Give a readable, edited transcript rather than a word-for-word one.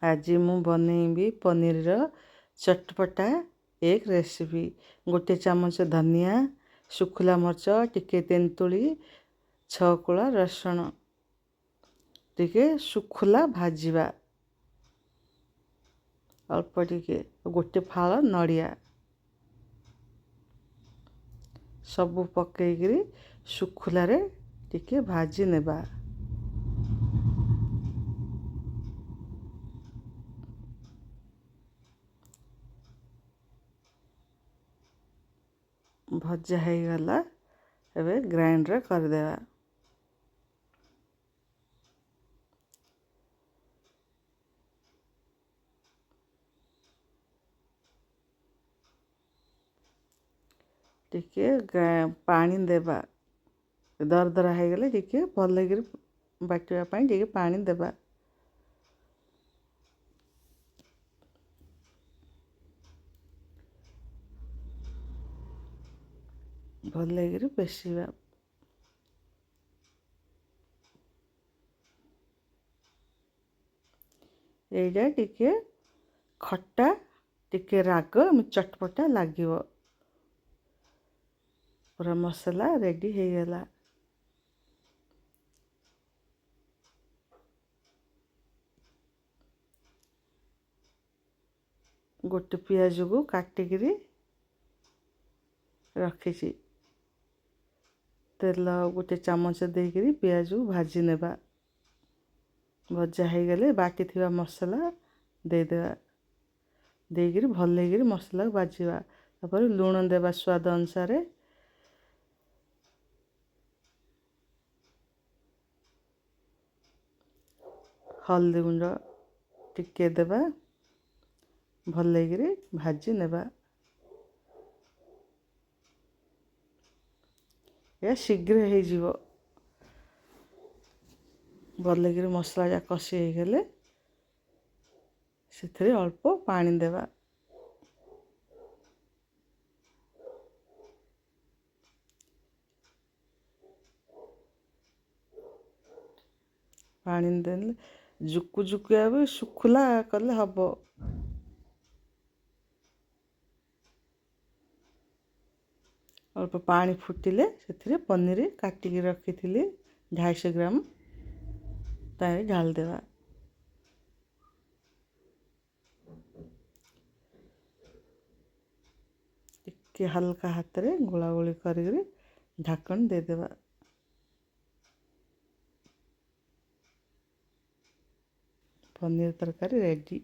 आज मु बनैबी पनीर चटपटा एक रेसिपी। गोटे चामच धनिया, शुखला मर्च, टिके तेंतुली, 6 कोला रसुण, टिके शुखला भाजिबा, अल्प टिके गोटे फाଳ नड़िया सबू पकईकरी शुखुलारे टिके भाजी नेबा। भजा हो गला एबे ग्राइंडर कर देबा। टिके पानी देबा। दरदरा हो गले टिके भल लगी बाटिया पानी टिके पानी देबा। भल लगी पेशिबा। एइजा टिके खट्टा टिके राग चटपटा लागिवो। पूरा मसला रेडी हो गला। गोटे पियाज को काटिकी रखी तेल गोटे चामच देकरी पियाज को भाजी नेबा। भजा हो गले बाटी थिबा मसला देदेबा। देकरी भल लगी मसला को भाजीबा। तापर लूण देबा स्वाद अनुसार। हल्दी गुंड टिके देबा। भल लगी भाजी नेबा। या शीघ्र हो जीवो। भल लगी मसला जा कषि हो गले से अल्प पानी देबा। पानी देले जुकु जुकिया भी शुखला कले हबो। अल्प पानी फुटिले से पनीर काटिकी रखी 250 ग्राम तारे ढाल देवा। टिके हल्का हाथ रे गोला गोली करी ढाकन दे देवा। पनीर तरकारी रेडी।